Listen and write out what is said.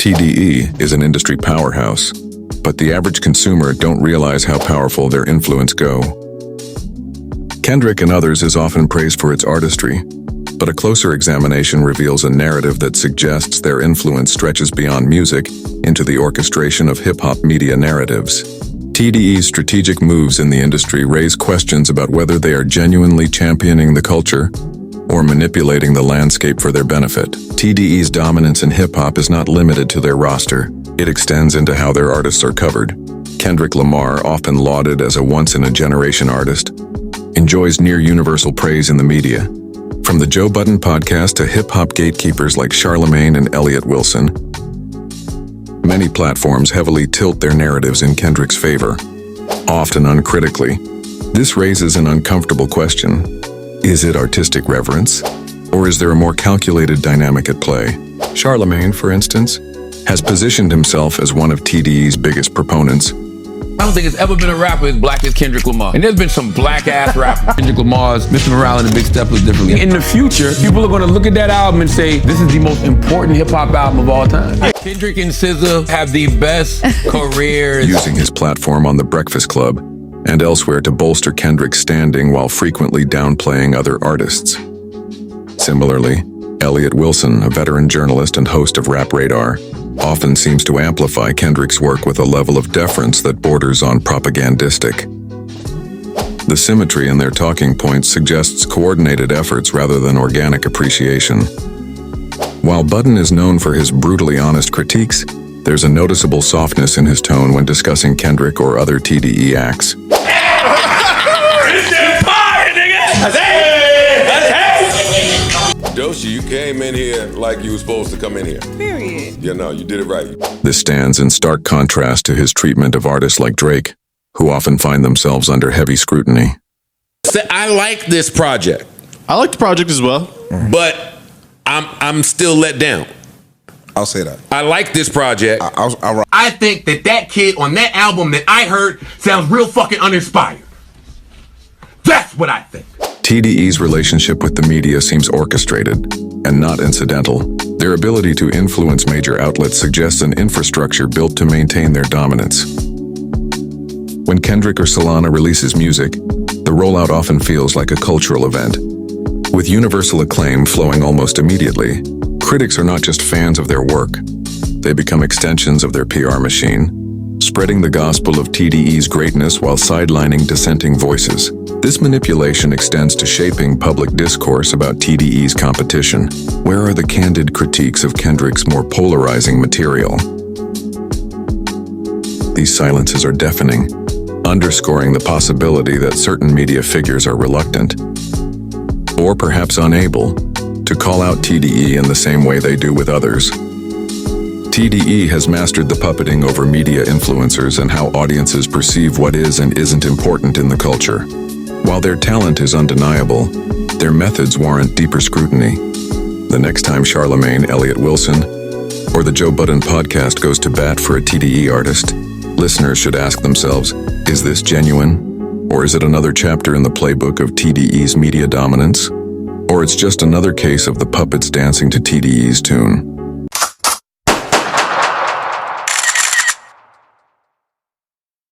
TDE is an industry powerhouse, but the average consumer don't realize how powerful their influence go. Kendrick and Others is often praised for its artistry, but a closer examination reveals a narrative that suggests their influence stretches beyond music into the orchestration of hip-hop media narratives. TDE's strategic moves in the industry raise questions about whether they are genuinely championing the culture or manipulating the landscape for their benefit. TDE's dominance in hip-hop is not limited to their roster. It extends into how their artists are covered. Kendrick Lamar, often lauded as a once-in-a-generation artist, enjoys near-universal praise in the media. From the Joe Budden podcast to hip-hop gatekeepers like Charlamagne and Elliott Wilson, many platforms heavily tilt their narratives in Kendrick's favor, often uncritically. This raises an uncomfortable question. Is it artistic reverence, or is there a more calculated dynamic at play? Charlamagne, for instance, has positioned himself as one of TDE's biggest proponents. I don't think there's ever been a rapper as black as Kendrick Lamar. And there's been some black-ass rappers. Kendrick Lamar's Mr. Morale and the Big Steppers differently. In the future, people are gonna look at that album and say, this is the most important hip-hop album of all time. Kendrick and SZA have the best careers. Using his platform on The Breakfast Club and elsewhere to bolster Kendrick's standing while frequently downplaying other artists. Similarly, Elliott Wilson, a veteran journalist and host of Rap Radar, often seems to amplify Kendrick's work with a level of deference that borders on propagandistic. The symmetry in their talking points suggests coordinated efforts rather than organic appreciation. While Budden is known for his brutally honest critiques, there's a noticeable softness in his tone when discussing Kendrick or other TDE acts. Doshi, you came in here like you were supposed to come in here. Period. Yeah, no, you did it right. This stands in stark contrast to his treatment of artists like Drake, who often find themselves under heavy scrutiny. I like this project. I like the project as well. But I'm still let down. I'll say that. I like this project. I think that kid on that album that I heard sounds real fucking uninspired. That's what I think. TDE's relationship with the media seems orchestrated and not incidental. Their ability to influence major outlets suggests an infrastructure built to maintain their dominance. When Kendrick or Solana releases music, the rollout often feels like a cultural event. With universal acclaim flowing almost immediately, critics are not just fans of their work. They become extensions of their PR machine, spreading the gospel of TDE's greatness while sidelining dissenting voices. This manipulation extends to shaping public discourse about TDE's competition. Where are the candid critiques of Kendrick's more polarizing material? These silences are deafening, underscoring the possibility that certain media figures are reluctant, or perhaps unable, to call out TDE in the same way they do with others. TDE has mastered the puppeting over media influencers and how audiences perceive what is and isn't important in the culture. While their talent is undeniable, their methods warrant deeper scrutiny. The next time Charlamagne, Elliott Wilson, or the Joe Budden podcast goes to bat for a TDE artist, listeners should ask themselves, is this genuine? Or is it another chapter in the playbook of TDE's media dominance? Or it's just another case of the puppets dancing to TDE's tune?